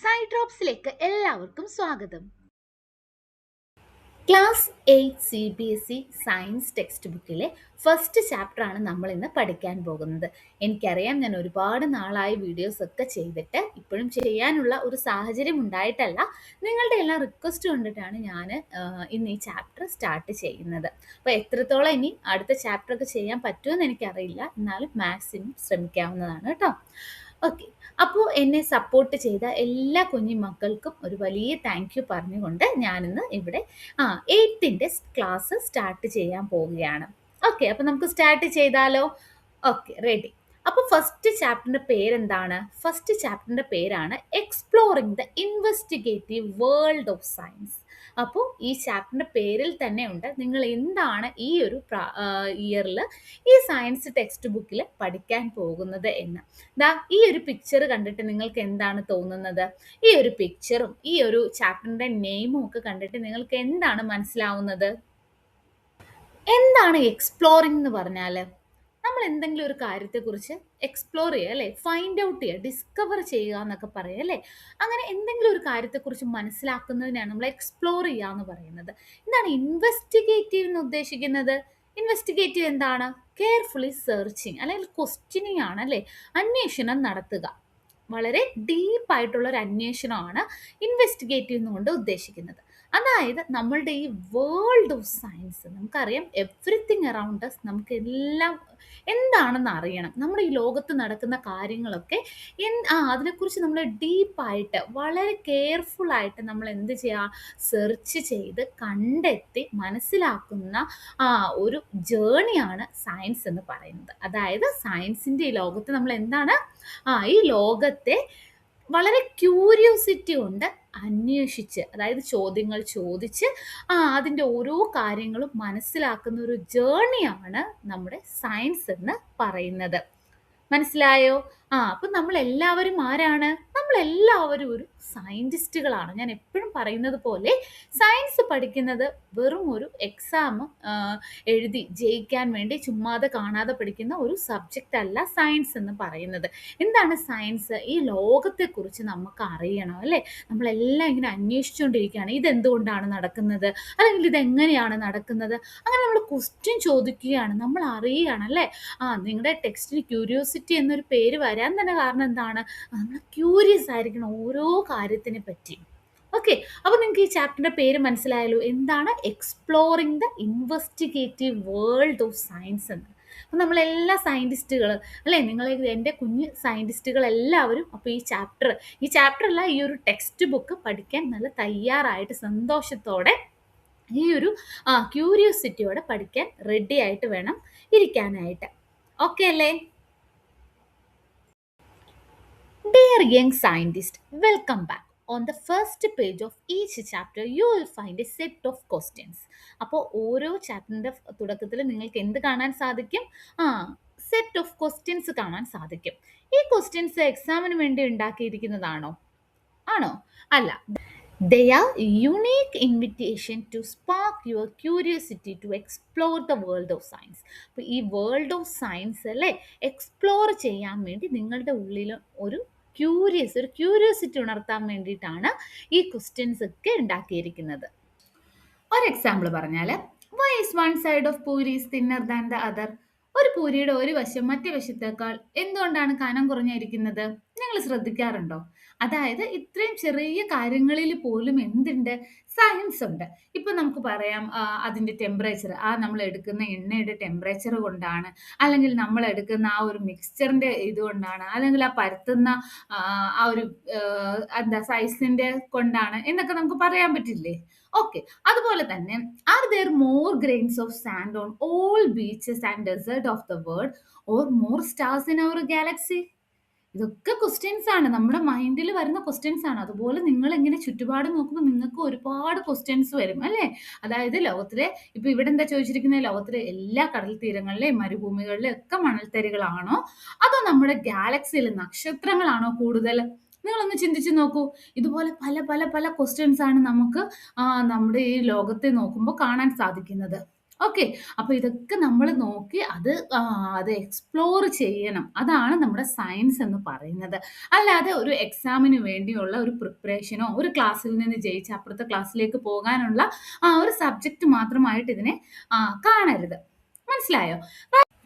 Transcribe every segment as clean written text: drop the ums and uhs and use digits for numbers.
Side ഡ്രോപ്സിലേക്ക് എല്ലാവർക്കും സ്വാഗതം. ക്ലാസ് 8 CBSE സയൻസ് ടെക്സ്റ്റ് ബുക്കിലെ ഫസ്റ്റ് ചാപ്റ്ററാണ് നമ്മൾ ഇന്ന് പഠിക്കാൻ പോകുന്നത്. എനിക്കറിയാം, ഞാൻ ഒരുപാട് നാളായി വീഡിയോസ് ഒക്കെ ചെയ്തിട്ട് ഇപ്പോഴും ചെയ്യാനുള്ള ഒരു സാഹചര്യം ഉണ്ടായിട്ടല്ല, നിങ്ങളുടെ എല്ലാം റിക്വസ്റ്റ് കൊണ്ടിട്ടാണ് ഞാൻ ഇന്ന് ഈ ചാപ്റ്റർ സ്റ്റാർട്ട് ചെയ്യുന്നത്. അപ്പോൾ എത്രത്തോളം ഇനി അടുത്ത ചാപ്റ്ററൊക്കെ ചെയ്യാൻ പറ്റുമെന്ന് എനിക്കറിയില്ല, എന്നാലും മാക്സിമം ശ്രമിക്കാവുന്നതാണ് കേട്ടോ. ഓക്കെ, അപ്പോൾ എന്നെ സപ്പോർട്ട് ചെയ്ത എല്ലാ കുഞ്ഞു മക്കൾക്കും ഒരു വലിയ താങ്ക് യു പറഞ്ഞുകൊണ്ട് ഞാനിന്ന് ഇവിടെ 8ൻ്റെ ക്ലാസ് സ്റ്റാർട്ട് ചെയ്യാൻ പോവുകയാണ്. ഓക്കെ, അപ്പോൾ നമുക്ക് സ്റ്റാർട്ട് ചെയ്താലോ? Okay, ready. അപ്പോൾ ഫസ്റ്റ് ചാപ്റ്ററിൻ്റെ പേരെന്താണ്? ഫസ്റ്റ് ചാപ്റ്ററിൻ്റെ പേരാണ് exploring the investigative world of science. അപ്പോൾ ഈ ചാപ്റ്ററിൻ്റെ പേരിൽ തന്നെ ഉണ്ട് നിങ്ങൾ എന്താണ് ഈ ഒരു ഇയറിൽ ഈ സയൻസ് ടെക്സ്റ്റ് ബുക്കിൽ പഠിക്കാൻ പോകുന്നത് എന്ന്. ദാ ഈ ഒരു പിക്ചർ കണ്ടിട്ട് നിങ്ങൾക്ക് എന്താണ് തോന്നുന്നത്? ഈ ഒരു പിക്ചറും ഈ ഒരു ചാപ്റ്ററിൻ്റെ നെയിമും ഒക്കെ കണ്ടിട്ട് നിങ്ങൾക്ക് എന്താണ് മനസ്സിലാവുന്നത്? എന്താണ് എക്സ്പ്ലോറിംഗ് എന്ന് പറഞ്ഞാൽ? നമ്മൾ എന്തെങ്കിലും ഒരു കാര്യത്തെക്കുറിച്ച് എക്സ്പ്ലോർ ചെയ്യുക അല്ലേ, ഫൈൻഡ് ഔട്ട് ചെയ്യുക, ഡിസ്കവർ ചെയ്യുക എന്നൊക്കെ പറയുക അല്ലേ. അങ്ങനെ എന്തെങ്കിലും ഒരു കാര്യത്തെക്കുറിച്ച് മനസ്സിലാക്കുന്നതിനാണ് നമ്മൾ എക്സ്പ്ലോർ ചെയ്യുക എന്ന് പറയുന്നത്. എന്താണ് ഇൻവെസ്റ്റിഗേറ്റീവ് എന്ന് ഉദ്ദേശിക്കുന്നത്? ഇൻവെസ്റ്റിഗേറ്റീവ് എന്താണ്? കെയർഫുള്ളി സെർച്ചിങ് അല്ലെങ്കിൽ ക്വസ്റ്റ്യനിങ് ആണ് അല്ലേ, അന്വേഷണം നടത്തുക. വളരെ ഡീപ്പായിട്ടുള്ള ഒരു അന്വേഷണമാണ് ഇൻവെസ്റ്റിഗേറ്റീവ് എന്നുകൊണ്ട് ഉദ്ദേശിക്കുന്നത്. അതായത് നമ്മളുടെ ഈ വേൾഡ് ഓഫ് സയൻസ്, നമുക്കറിയാം എവ്രിതിങ് അറൗണ്ട് അസ്, നമുക്ക് എല്ലാം എന്താണെന്ന് അറിയണം. നമ്മുടെ ഈ ലോകത്ത് നടക്കുന്ന കാര്യങ്ങളൊക്കെ അതിനെക്കുറിച്ച് നമ്മൾ ഡീപ്പായിട്ട് വളരെ കെയർഫുള്ളായിട്ട് നമ്മൾ എന്ത് ചെയ്യുക, സെർച്ച് ചെയ്ത് കണ്ടെത്തി മനസ്സിലാക്കുന്ന ഒരു ജേണിയാണ് സയൻസ് എന്ന് പറയുന്നത്. അതായത് സയൻസിൻ്റെ ഈ ലോകത്ത് നമ്മൾ എന്താണ് ഈ ലോകത്തെ വളരെ ക്യൂരിയോസിറ്റി കൊണ്ട് അന്വേഷിച്ച്, അതായത് ചോദ്യങ്ങൾ ചോദിച്ച് അതിൻ്റെ ഓരോ കാര്യങ്ങളും മനസ്സിലാക്കുന്ന ഒരു ജേണിയാണ് നമ്മുടെ സയൻസ് എന്ന് പറയുന്നത്. മനസ്സിലായോ? അപ്പം നമ്മളെല്ലാവരും ആരാണ്? നമ്മളെല്ലാവരും ഒരു സയൻറ്റിസ്റ്റുകളാണ്. ഞാൻ എപ്പോഴും പറയുന്നത് പോലെ സയൻസ് പഠിക്കുന്നത് വെറും ഒരു എക്സാം എഴുതി ജയിക്കാൻ വേണ്ടി ചുമ്മാതെ കാണാതെ പഠിക്കുന്ന ഒരു സബ്ജക്റ്റ് അല്ല സയൻസ് എന്ന് പറയുന്നത്. എന്താണ് സയൻസ്? ഈ ലോകത്തെക്കുറിച്ച് നമുക്ക് അറിയണം അല്ലേ. നമ്മളെല്ലാം ഇങ്ങനെ അന്വേഷിച്ചുകൊണ്ടിരിക്കുകയാണ്, ഇതെന്തുകൊണ്ടാണ് നടക്കുന്നത്, അല്ലെങ്കിൽ ഇതെങ്ങനെയാണ് നടക്കുന്നത്. അങ്ങനെ നമ്മൾ ക്വസ്റ്റ്യൻ ചോദിക്കുകയാണ്, നമ്മൾ അറിയുകയാണ് അല്ലേ. നിങ്ങളുടെ ടെക്സ്റ്റിൽ ക്യൂരിയോസിറ്റി എന്നൊരു പേര് വരാൻ തന്നെ കാരണം എന്താണ്? നമ്മൾ ക്യൂരിയസ് ആയിരിക്കണം ഓരോ കാര്യത്തിനെ പറ്റി. ഓക്കെ, അപ്പോൾ നിങ്ങൾക്ക് ഈ ചാപ്റ്ററിൻ്റെ പേര് മനസ്സിലായല്ലോ, എന്താണ്? Exploring the investigative world of science എന്ന്. അപ്പം നമ്മളെല്ലാ സയൻറ്റിസ്റ്റുകൾ അല്ലേ, നിങ്ങൾ എൻ്റെ കുഞ്ഞ് സയൻറ്റിസ്റ്റുകൾ എല്ലാവരും അപ്പോൾ ഈ ചാപ്റ്റർ അല്ല, ഈ ഒരു ടെക്സ്റ്റ് ബുക്ക് പഠിക്കാൻ നല്ല തയ്യാറായിട്ട് സന്തോഷത്തോടെ ഈ ഒരു ക്യൂരിയോസിറ്റിയോടെ പഠിക്കാൻ റെഡി ആയിട്ട് വേണം ഇരിക്കാനായിട്ട്. ഓക്കെ അല്ലേ? Dear young scientist, welcome back. On the first page of each chapter, you will find a set of questions. അപ്പോൾ ഓരോ ചാപ്റ്ററിൻ്റെ തുടക്കത്തിൽ നിങ്ങൾക്ക് എന്ത് കാണാൻ സാധിക്കും? സെറ്റ് ഓഫ് ക്വസ്റ്റ്യൻസ് കാണാൻ സാധിക്കും. ഈ ക്വസ്റ്റ്യൻസ് എക്സാമിന് വേണ്ടി ഉണ്ടാക്കിയിരിക്കുന്നതാണോ? ആണോ? അല്ല. They are a unique invitation to spark your curiosity to explore the world of science. അപ്പോൾ ഈ വേൾഡ് ഓഫ് സയൻസ് അല്ലേ എക്സ്പ്ലോർ ചെയ്യാൻ വേണ്ടി നിങ്ങളുടെ ഉള്ളിൽ ഒരു ക്യൂരിയോസിറ്റി ഉണർത്താൻ വേണ്ടിയിട്ടാണ് ഈ ക്വസ്റ്റ്യൻസ് ഒക്കെ ഉണ്ടാക്കിയിരിക്കുന്നത്. ഒരു എക്സാമ്പിൾ പറഞ്ഞാൽ, why is one side of puri is thinner than the other? ഒരു പൂരിയുടെ ഒരു വശം മറ്റേ വശത്തേക്കാൾ എന്തുകൊണ്ടാണ് കനം കുറഞ്ഞിരിക്കുന്നത്? നിങ്ങൾ ശ്രദ്ധിക്കാറുണ്ടോ? അതായത് ഇത്രയും ചെറിയ കാര്യങ്ങളിൽ പോലും എന്തുണ്ട്? സയൻസ് ഉണ്ട്. ഇപ്പൊ നമുക്ക് പറയാം അതിന്റെ ടെമ്പറേച്ചർ, നമ്മൾ എടുക്കുന്ന എണ്ണയുടെ ടെമ്പറേച്ചർ കൊണ്ടാണ്, അല്ലെങ്കിൽ നമ്മൾ എടുക്കുന്ന ആ ഒരു മിക്സ്ചറിന്റെ ഇതുകൊണ്ടാണ്, അല്ലെങ്കിൽ ആ പരത്തുന്ന ഒരു സൈസിന്റെ കൊണ്ടാണ് എന്നൊക്കെ നമുക്ക് പറയാൻ പറ്റില്ലേ? ഓക്കെ, അതുപോലെ തന്നെ are there more grains of sand on all beaches and desert of the world or more stars in our galaxy? ഇതൊക്കെ ക്വസ്റ്റ്യൻസ് ആണ്, നമ്മുടെ മൈൻഡിൽ വരുന്ന ക്വസ്റ്റ്യൻസ് ആണ്. അതുപോലെ നിങ്ങൾ ഇങ്ങനെ ചുറ്റുപാട് നോക്കുമ്പോൾ നിങ്ങൾക്ക് ഒരുപാട് ക്വസ്റ്റ്യൻസ് വരും അല്ലേ. അതായത് ലോകത്തിലെ ഇപ്പൊ ഇവിടെ എന്താ ചോദിച്ചിരിക്കുന്നത്? ലോകത്തിലെ എല്ലാ കടൽ തീരങ്ങളിലെയും മരുഭൂമികളിലെയും ഒക്കെ മണൽത്തരികളാണോ, അതോ നമ്മുടെ ഗാലക്സിയിലെ നക്ഷത്രങ്ങളാണോ കൂടുതൽ? നിങ്ങളൊന്ന് ചിന്തിച്ചു നോക്കൂ. ഇതുപോലെ പല പല പല ക്വസ്റ്റ്യൻസ് ആണ് നമുക്ക് നമ്മുടെ ഈ ലോകത്തെ നോക്കുമ്പോൾ കാണാൻ സാധിക്കുന്നത്. ഓക്കെ. അപ്പൊ ഇതൊക്കെ നമ്മൾ നോക്കി അത് എക്സ്പ്ലോർ ചെയ്യണം. അതാണ് നമ്മുടെ സയൻസ് എന്ന് പറയുന്നത്. അല്ലാതെ ഒരു എക്സാമിന് വേണ്ടിയുള്ള ഒരു പ്രിപ്പറേഷനോ, ഒരു ക്ലാസ്സിൽ നിന്ന് ജയിച്ച് അപ്പുറത്തെ ക്ലാസ്സിലേക്ക് പോകാനുള്ള ഒരു സബ്ജക്റ്റ് മാത്രമായിട്ട് ഇതിനെ കാണരുത്. മനസ്സിലായോ?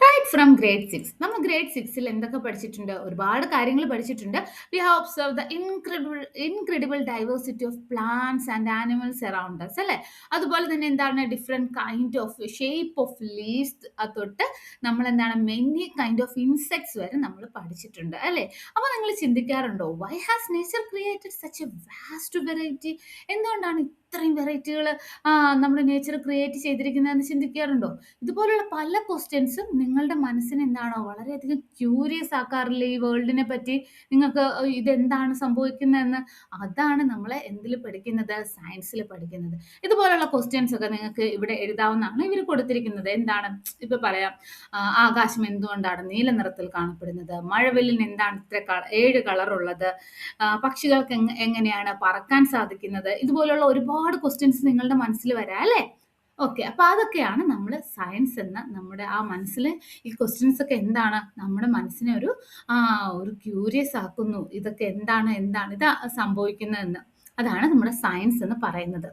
Right from grade 6. നമ്മൾ ഗ്രേഡ് 6ൽ എന്തൊക്കെ പഠിച്ചിട്ടുണ്ട്? ഒരുപാട് കാര്യങ്ങൾ പഠിച്ചിട്ടുണ്ട്. We have observe the incredible diversity of plants and animals around us അല്ലേ? അതുപോലെ തന്നെ എന്താണ് different kind of shape of leaves തൊട്ട് നമ്മൾ എന്താണ് മെനി കൈൻഡ് ഓഫ് ഇൻസെക്ട്സ് വരെ നമ്മൾ പഠിച്ചിട്ടുണ്ട് അല്ലേ? അപ്പൊ നിങ്ങൾ ചിന്തിക്കാറുണ്ടോ, why has nature created such a vast variety? എന്തുകൊണ്ടാണ് ഇത്രയും വെറൈറ്റികൾ നമ്മുടെ നേച്ചർ ക്രിയേറ്റ് ചെയ്തിരിക്കുന്നതെന്ന് ചിന്തിക്കാറുണ്ടോ? ഇതുപോലുള്ള പല ക്വസ്റ്റ്യൻസും നിങ്ങളുടെ മനസ്സിനെ എന്താണോ വളരെയധികം ക്യൂരിയസ് ആക്കാറില്ലേ ഈ വേൾഡിനെ പറ്റി? നിങ്ങൾക്ക് ഇതെന്താണ് സംഭവിക്കുന്നതെന്ന്? അതാണ് നമ്മളെ എന്തിൽ പഠിക്കുന്നത്? സയൻസിൽ പഠിക്കുന്നത്. ഇതുപോലുള്ള ക്വസ്റ്റ്യൻസ് ഒക്കെ നിങ്ങൾക്ക് ഇവിടെ എഴുതാവുന്നതാണ്. ഇവർ കൊടുത്തിരിക്കുന്നത് എന്താണ്? ഇപ്പൊ പറയാം, ആകാശം എന്തുകൊണ്ടാണ് നീല നിറത്തിൽ കാണപ്പെടുന്നത്? മഴവില്ലിന് എന്താണ് ഇത്ര 7 കളറുള്ളത്? പക്ഷികൾക്ക് എങ്ങനെയാണ് പറക്കാൻ സാധിക്കുന്നത്? ഇതുപോലുള്ള ഒരുപാട് ക്വസ്റ്റ്യൻസ് നിങ്ങളുടെ മനസ്സിൽ വരാം അല്ലേ? ഓക്കെ. അപ്പൊ അതൊക്കെയാണ് നമ്മൾ സയൻസ് എന്ന നമ്മുടെ മനസ്സിൽ ഈ ക്വസ്റ്റ്യൻസ് ഒക്കെ എന്താണ് നമ്മുടെ മനസ്സിനെ ഒരു ക്യൂരിയസ് ആക്കുന്നു. ഇതൊക്കെ എന്താണ് ഇതാ സംഭവിക്കുന്നതെന്ന്. അതാണ് നമ്മുടെ സയൻസ് എന്ന് പറയുന്നത്.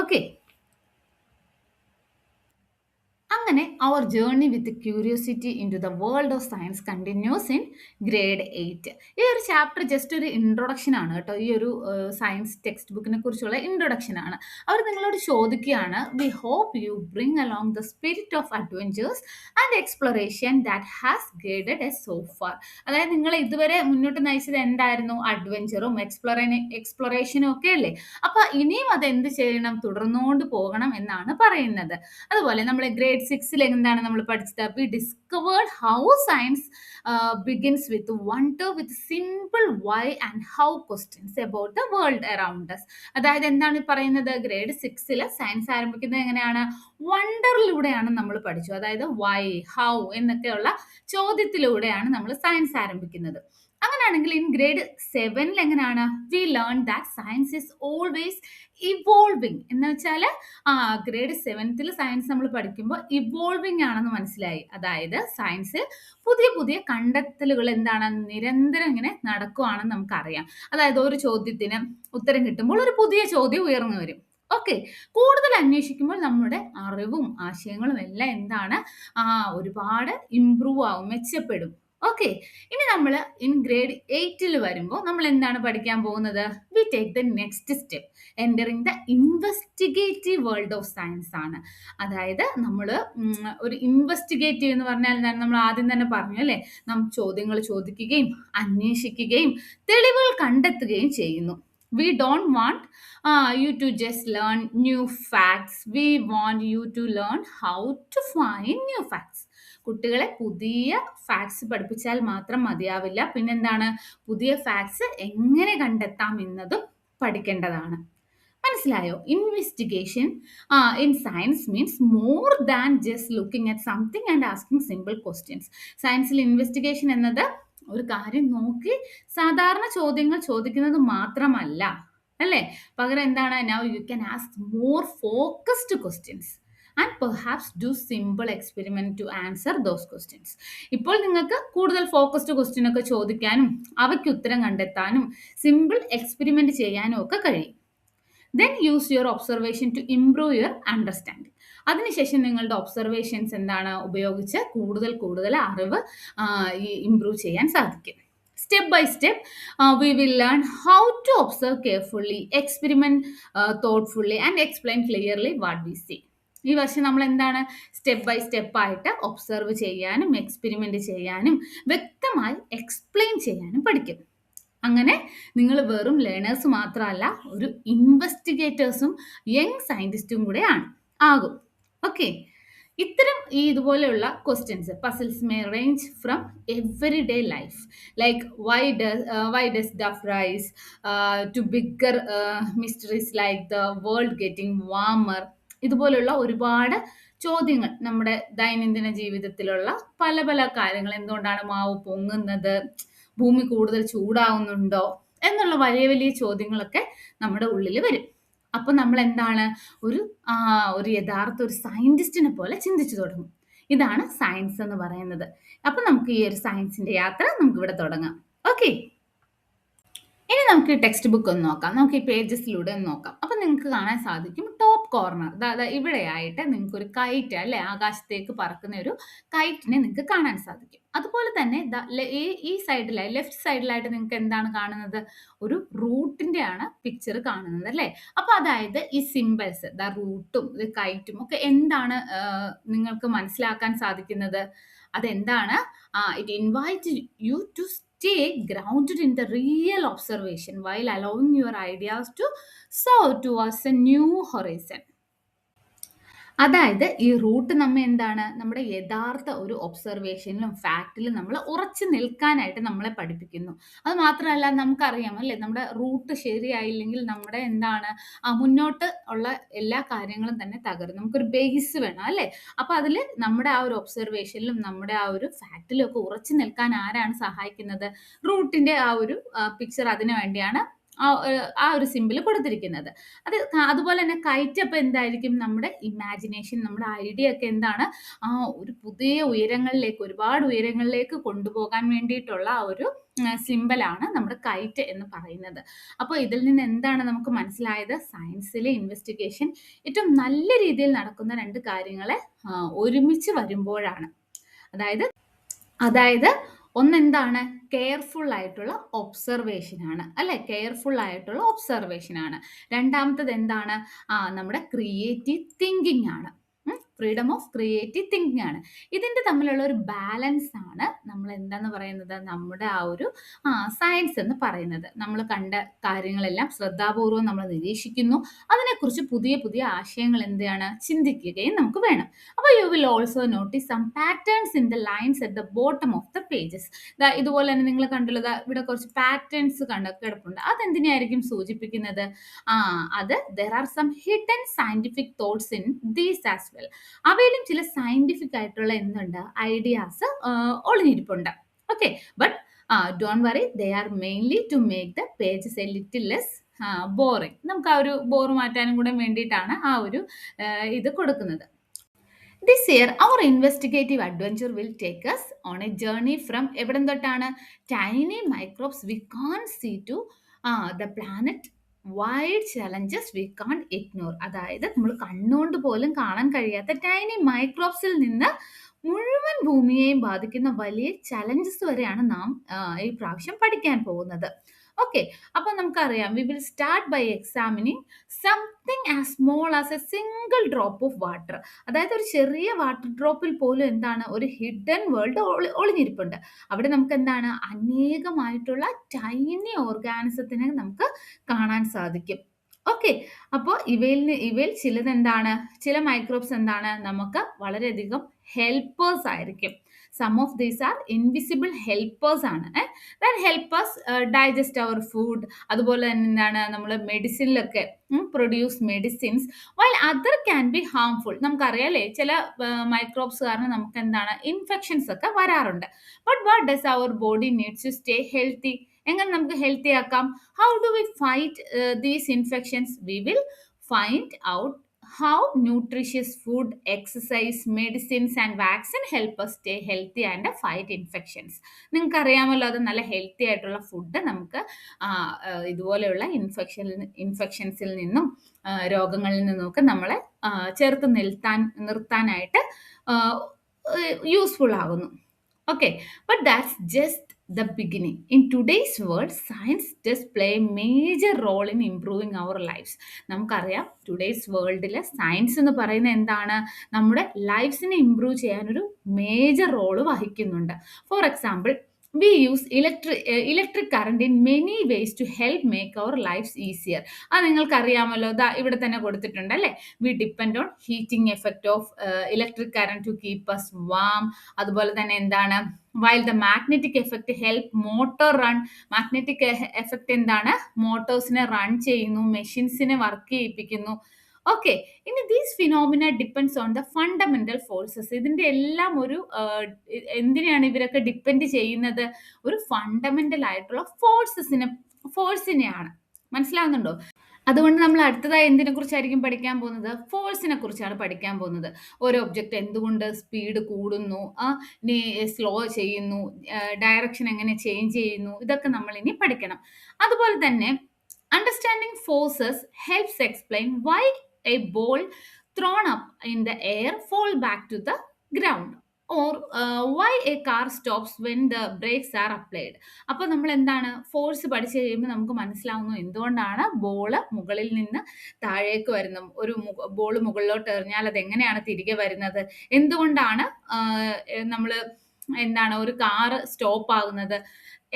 ഓക്കെ. അങ്ങനെ അവർ journey with curiosity into the world of science continues in grade 8. ഈ ഒരു ചാപ്റ്റർ ജസ്റ്റ് ഒരു ഇൻട്രൊഡക്ഷൻ ആണ് കേട്ടോ. ഈ ഒരു സയൻസ് ടെക്സ്റ്റ് ബുക്കിനെ കുറിച്ചുള്ള ഇൻട്രൊഡക്ഷൻ ആണ്. അവർ നിങ്ങളോട് ചോദിക്കുകയാണ്, we hope you bring along the spirit of adventures and exploration that has guided us so far. അതായത് നിങ്ങൾ ഇതുവരെ മുന്നോട്ട് നയിച്ചത് എന്തായിരുന്നു? അഡ്വഞ്ചറും എക്സ്പ്ലോറേഷനും ഒക്കെ അല്ലേ? അപ്പൊ ഇനിയും അത് എന്ത് ചെയ്യണം? തുടർന്നുകൊണ്ട് പോകണം എന്നാണ് പറയുന്നത്. അതുപോലെ നമ്മൾ ഗ്രേഡ് 6ൽ എന്താണ് നമ്മൾ പഠിച്ചത്? We discovered how science begins with wonder with simple why and how questions about the world around us. അതായത് എന്താണ് പറയുന്നത്? ഗ്രേഡ് 6ൽ സയൻസ് ആരംഭിക്കുന്നത് എങ്ങനെയാണ്? വണ്ടറിലൂടെയാണ് നമ്മൾ പഠിച്ചു. അതായത് വൈ, ഹൗ എന്നൊക്കെയുള്ള ചോദ്യത്തിലൂടെയാണ് നമ്മൾ സയൻസ് ആരംഭിക്കുന്നത്. അങ്ങനെയാണെങ്കിൽ ഇൻ ഗ്രേഡ് 7ൽ എങ്ങനെയാണ്? We learn that science is always evolving. എന്ന് വെച്ചാൽ ഗ്രേഡ് 7ൽ സയൻസ് നമ്മൾ പഠിക്കുമ്പോൾ ഇവോൾവിങ് ആണെന്ന് മനസ്സിലായി. അതായത് സയൻസ് പുതിയ പുതിയ കണ്ടെത്തലുകൾ എന്താണ് നിരന്തരം ഇങ്ങനെ നടക്കുവാണെന്ന് നമുക്കറിയാം. അതായത് ഒരു ചോദ്യത്തിന് ഉത്തരം കിട്ടുമ്പോൾ ഒരു പുതിയ ചോദ്യം ഉയർന്നു വരും. ഓക്കെ. കൂടുതൽ അന്വേഷിക്കുമ്പോൾ നമ്മുടെ അറിവും ആശയങ്ങളും എല്ലാം എന്താണ് ഒരുപാട് ഇംപ്രൂവ് ആവും, മെച്ചപ്പെടും. ഓക്കെ. ഇനി നമ്മൾ ഇൻ ഗ്രേഡ് 8ൽ വരുമ്പോൾ നമ്മൾ എന്താണ് പഠിക്കാൻ പോകുന്നത്? We take the next step, entering the investigative world of science ആണ്. അതായത് നമ്മൾ ഒരു ഇൻവെസ്റ്റിഗേറ്റീവ് എന്ന് പറഞ്ഞാൽ എന്താണ്? നമ്മൾ ആദ്യം തന്നെ പറഞ്ഞു അല്ലേ? നാം ചോദ്യങ്ങൾ ചോദിക്കുകയും അന്വേഷിക്കുകയും തെളിവുകൾ കണ്ടെത്തുകയും ചെയ്യുന്നു. We don't want you to just learn new facts. We want you to learn how to find new facts. കുട്ടികളെ പുതിയ ഫാക്ട്സ് പഠിപ്പിച്ചാൽ മാത്രം മതിയാവില്ല. പിന്നെന്താണ്? പുതിയ ഫാക്ട്സ് എങ്ങനെ കണ്ടെത്താം എന്നതും പഠിക്കേണ്ടതാണ്. മനസ്സിലായോ? Investigation in science means more than just looking at something and asking simple questions. സയൻസിൽ ഇൻവെസ്റ്റിഗേഷൻ എന്നത് ഒരു കാര്യം നോക്കി സാധാരണ ചോദ്യങ്ങൾ ചോദിക്കുന്നത് മാത്രമല്ല അല്ലേ? പകരം എന്താണ്? Now you can ask more focused questions and perhaps do simple experiment to answer those questions. ഇപ്പോൾ നിങ്ങൾക്ക് കൂടുതൽ ഫോക്കസ്ഡ് ക്വസ്റ്റ്യൻ ഒക്കെ ചോദിക്കാനും അവയ്ക്ക് ഉത്തരം കണ്ടെത്താനും സിമ്പിൾ എക്സ്പെരിമെന്റ് ചെയ്യാനും ഒക്കെ കഴിയും. Then use your observation to improve your understanding. അതിനുശേഷം നിങ്ങളുടെ ഒബ്സർവേഷൻസ് എന്താണ് ഉപയോഗിച്ച് കൂടുതൽ അറിവ് ഇംപ്രൂവ് ചെയ്യാൻ സാധിക്കും. Step by step we will learn how to observe carefully, experiment thoughtfully and explain clearly what we see. ഈ വർഷം നമ്മൾ എന്താണ് സ്റ്റെപ്പ് ബൈ സ്റ്റെപ്പ് ആയിട്ട് ഒബ്സർവ് ചെയ്യാനും എക്സ്പെരിമെന്റ് ചെയ്യാനും വ്യക്തമായി എക്സ്പ്ലെയിൻ ചെയ്യാനും പഠിക്കും. അങ്ങനെ നിങ്ങൾ വെറും ലേണേഴ്സ് മാത്രമല്ല, ഒരു ഇൻവെസ്റ്റിഗേറ്റേഴ്സും യങ് സയന്റിസ്റ്റും കൂടെ ആകും. ഓക്കെ. ഇത്തരം ഇതുപോലെയുള്ള questions puzzles may range from every day life, like why does dough rise, to bigger mysteries like the world getting warmer. ഇതുപോലുള്ള ഒരുപാട് ചോദ്യങ്ങൾ നമ്മുടെ ദൈനംദിന ജീവിതത്തിലുള്ള പല പല കാര്യങ്ങൾ, എന്തുകൊണ്ടാണ് മാവ് പൊങ്ങുന്നത്, ഭൂമി കൂടുതൽ ചൂടാവുന്നുണ്ടോ എന്നുള്ള വലിയ വലിയ ചോദ്യങ്ങളൊക്കെ നമ്മുടെ ഉള്ളിൽ വരും. അപ്പൊ നമ്മളെന്താണ് ഒരു ഒരു യഥാർത്ഥ ഒരു സയന്റിസ്റ്റിനെ പോലെ ചിന്തിച്ചു തുടങ്ങും. ഇതാണ് സയൻസ് എന്ന് പറയുന്നത്. അപ്പൊ നമുക്ക് ഈ ഒരു സയൻസിന്റെ യാത്ര നമുക്കിവിടെ തുടങ്ങാം. ഓക്കെ. ഇനി നമുക്ക് ഈ ടെക്സ്റ്റ് ബുക്ക് ഒന്ന് നോക്കാം. നമുക്ക് ഈ പേജസിലൂടെ ഒന്ന് നോക്കാം. അപ്പൊ നിങ്ങൾക്ക് കാണാൻ സാധിക്കും ടോപ്പ് കോർണർ ദാ ഇവിടെയായിട്ട് നിങ്ങൾക്കൊരു കൈറ്റ് അല്ലേ, ആകാശത്തേക്ക് പറക്കുന്ന ഒരു കൈറ്റിനെ നിങ്ങൾക്ക് കാണാൻ സാധിക്കും. അതുപോലെ തന്നെ ഈ സൈഡിലായി ലെഫ്റ്റ് സൈഡിലായിട്ട് നിങ്ങൾക്ക് എന്താണ് കാണുന്നത്? ഒരു റൂട്ടിന്റെ ആണ് പിക്ചർ കാണുന്നത് അല്ലേ? അപ്പൊ അതായത് ഈ സിംബൽസ് റൂട്ടും കൈറ്റും ഒക്കെ എന്താണ് നിങ്ങൾക്ക് മനസ്സിലാക്കാൻ സാധിക്കുന്നത്? അതെന്താണ്? It invite you to stay grounded in the real observation while allowing your ideas to soar towards a new horizon. അതായത് ഈ റൂട്ട് നമ്മെ എന്താണ് നമ്മുടെ യഥാർത്ഥ ഒരു ഒബ്സർവേഷനിലും ഫാക്റ്റിലും നമ്മൾ ഉറച്ചു നിൽക്കാനായിട്ട് നമ്മളെ പഠിപ്പിക്കുന്നു. അത് മാത്രമല്ല നമുക്കറിയാം അല്ലേ, നമ്മുടെ റൂട്ട് ശരിയായില്ലെങ്കിൽ നമ്മുടെ എന്താണ് മുന്നോട്ട് ഉള്ള എല്ലാ കാര്യങ്ങളും തന്നെ തകരും. നമുക്കൊരു ബേസ് വേണം അല്ലേ. അപ്പൊ അതിൽ നമ്മുടെ ആ ഒരു ഒബ്സർവേഷനിലും നമ്മുടെ ആ ഒരു ഫാക്റ്റിലും ഒക്കെ ഉറച്ചു നിൽക്കാൻ ആരാണ് സഹായിക്കുന്നത്? റൂട്ടിന്റെ ആ ഒരു പിക്ചർ അതിനു വേണ്ടിയാണ് ആ ഒരു സിമ്പിൾ കൊടുത്തിരിക്കുന്നത്. അതുപോലെ തന്നെ കൈറ്റ് അപ്പൊ എന്തായിരിക്കും? നമ്മുടെ ഇമാജിനേഷൻ, നമ്മുടെ ഐഡിയ ഒക്കെ എന്താണ് ഒരു പുതിയ ഉയരങ്ങളിലേക്ക്, ഒരുപാട് ഉയരങ്ങളിലേക്ക് കൊണ്ടുപോകാൻ വേണ്ടിയിട്ടുള്ള ആ ഒരു സിമ്പലാണ് നമ്മുടെ കൈറ്റ് എന്ന് പറയുന്നത്. അപ്പോൾ ഇതിൽ നിന്ന് എന്താണ് നമുക്ക് മനസ്സിലായത്? സയൻസിലെ ഇൻവെസ്റ്റിഗേഷൻ ഏറ്റവും നല്ല രീതിയിൽ നടക്കുന്ന രണ്ട് കാര്യങ്ങളെ ഒരുമിച്ച് വരുമ്പോഴാണ്. അതായത് ഒന്നെന്താണ്? കെയർഫുൾ ആയിട്ടുള്ള ഒബ്സർവേഷൻ ആണ് അല്ലെ, കെയർഫുൾ ആയിട്ടുള്ള ഒബ്സർവേഷൻ ആണ്. രണ്ടാമത്തത് എന്താണ്? നമ്മുടെ ക്രിയേറ്റീവ് തിങ്കിങ് ആണ്. ഫ്രീഡം ഓഫ് ക്രിയേറ്റീവ് തിങ്കിങ് ആണ്. ഇതിന്റെ തമ്മിലുള്ള ഒരു ബാലൻസ് ആണ് നമ്മൾ എന്താന്ന് പറയുന്നത്? നമ്മുടെ ആ ഒരു സയൻസ് എന്ന് പറയുന്നത്. നമ്മൾ കണ്ട കാര്യങ്ങളെല്ലാം ശ്രദ്ധാപൂർവം നമ്മൾ നിരീക്ഷിക്കുന്നു, അതിനെക്കുറിച്ച് പുതിയ പുതിയ ആശയങ്ങൾ എന്താണ് ചിന്തിക്കുകയും നമുക്ക് വേണം. അപ്പോൾ you will also notice some patterns in the lines at the bottom of the pages. ഇതുപോലെ തന്നെ നിങ്ങൾ കണ്ടുള്ള ഇവിടെ കുറച്ച് പാറ്റേൺസ് കിടപ്പുണ്ട്. അതെന്തിനായിരിക്കും സൂചിപ്പിക്കുന്നത്? അത് there are some hidden scientific thoughts in these as well. അവയിലും ചില സയന്റിഫിക് ആയിട്ടുള്ള എന്തുണ്ട്? ഐഡിയാസ് ഒളിഞ്ഞിരിപ്പുണ്ട്. Okay, but don't worry, they are mainly to make the pages a little less boring. നമുക്ക് ആ ഒരു ബോർ മാറ്റാനും കൂടെ വേണ്ടിയിട്ടാണ് ആ ഒരു ഇത് കൊടുക്കുന്നത്. This year, our investigative adventure will take us on a journey from എവിടം തൊട്ടാണ്? tiny microbes we can't see to the planet wide challenges we can't ignore. അതായത് നമ്മൾ കണ്ണുകൊണ്ട് പോലും കാണാൻ കഴിയാത്ത ടൈനി മൈക്രോബ്സിൽ നിന്ന് മുഴുവൻ ഭൂമിയെയും ബാധിക്കുന്ന വലിയ ചലഞ്ചസ് വരെയാണ് നാം ഈ പ്രാവശ്യം പഠിക്കാൻ പോകുന്നത്. ഓക്കെ, അപ്പൊ നമുക്കറിയാം we will start by examining something as small as a single drop of water. അതായത് ഒരു ചെറിയ വാട്ടർ ഡ്രോപ്പിൽ പോലും എന്താണ്? ഒരു ഹിഡൻ വേൾഡ് ഒളിഞ്ഞിരിപ്പുണ്ട്. അവിടെ നമുക്ക് എന്താണ്? അനേകമായിട്ടുള്ള ടൈനി ഓർഗാനിസത്തിനെ നമുക്ക് കാണാൻ സാധിക്കും. ഓക്കെ, അപ്പോൾ ഇവയിൽ ചിലത് എന്താണ്? ചില മൈക്രോബ്സ് എന്താണ്? നമുക്ക് വളരെയധികം ഹെൽപ്പേഴ്സ് ആയിരിക്കും. Some of these are invisible helpers ആണ്. That help us digest our food. അതുപോലെ തന്നെ എന്താണ്? നമ്മൾ മെഡിസിനിലൊക്കെ produce medicines. While other can be harmful. നമുക്കറിയാം അല്ലേ, ചില മൈക്രോബ്സ് കാരണം നമുക്ക് എന്താണ്? ഇൻഫെക്ഷൻസ് ഒക്കെ വരാറുണ്ട്. But what does our body needs to stay healthy? എങ്ങനെ നമുക്ക് ഹെൽത്തി ആക്കാം? How do we fight these infections? We will find out how nutritious food, exercise, medicines and vaccine help us stay healthy and fight infections. നിങ്ങൾക്ക് അറിയാമല്ലോ, അത് നല്ല healthy ആയിട്ടുള്ള food നമുക്ക് ഇതുപോലെയുള്ള ഇൻഫെക്ഷൻസിൽ നിന്നും രോഗങ്ങളിൽ നിന്നുമൊക്കെ നമ്മളെ ചേർത്ത് നിർത്താനായിട്ട് യൂസ്ഫുൾ ആകുന്നു. Okay, but that's just the beginning. In today's world, science does play a major role in improving our lives. നമുക്കറിയാം ടുഡേയ്സ് വേൾഡിൽ സയൻസ് എന്ന് പറയുന്നത് എന്താണ്? നമ്മുടെ ലൈഫ്സിനെ ഇംപ്രൂവ് ചെയ്യാൻ ഒരു മേജർ റോള് വഹിക്കുന്നുണ്ട്. For example, we use electric current in many ways to help make our lives easier. അത് നിങ്ങൾക്ക് അറിയാമല്ലോ, ഇവിടെ തന്നെ കൊടുത്തിട്ടുണ്ട് അല്ലേ. we depend on heating effect of electric current to keep us warm. അതുപോലെ തന്നെ എന്താണ്? while the magnetic effect help motor run. magnetic effect എന്താണ്? മോട്ടോഴ്സിനെ റൺ ചെയ്യുന്നു, മെഷീൻസിനെ വർക്ക് ചെയ്യിപ്പിക്കുന്നു. ഓക്കെ, ഇനി these phenomena depends on the fundamental forces. ഇതിന്റെ എല്ലാം ഒരു എന്തിനെയാണ് ഇവരൊക്കെ ഡിപ്പെൻഡ് ചെയ്യുന്നത്? ഒരു ഫണ്ടമെന്റൽ ആയിട്ടുള്ള ഫോഴ്സിനെയാണ്. മനസ്സിലാവുന്നുണ്ടോ? അതുകൊണ്ട് നമ്മൾ അടുത്തതായി എന്തിനെ കുറിച്ചായിരിക്കും പഠിക്കാൻ പോകുന്നത്? ഫോഴ്സിനെ കുറിച്ചാണ് പഠിക്കാൻ പോകുന്നത്. ഒരു ഒബ്ജക്റ്റ് എന്തുകൊണ്ട് സ്പീഡ് കൂടുന്നു, ഇനി സ്ലോ ചെയ്യുന്നു, ഡയറക്ഷൻ എങ്ങനെ ചേഞ്ച് ചെയ്യുന്നു, ഇതൊക്കെ നമ്മൾ ഇനി പഠിക്കണം. അതുപോലെ തന്നെ understanding forces helps explain why a ball thrown up in the air fall back to the ground or why a car stops when the brakes are applied. അപ്പോൾ നമ്മൾ എന്താണ് ഫോഴ്സ് പഠിച്ചു കഴിയുമ്പോൾ നമുക്ക് മനസ്സിലാവുന്നു എന്തുകൊണ്ടാണ് ബോള് മുകളിൽ നിന്ന് താഴേക്ക് വരുന്നത്, ഒരു ബോൾ മുകളിലോട്ട് എറിഞ്ഞാൽ അത് എങ്ങനെയാണ് തിരികെ വരുന്നത്, എന്തുകൊണ്ടാണ് നമ്മൾ എന്താണ് ഒരു കാറ് സ്റ്റോപ്പ് ആകുന്നത്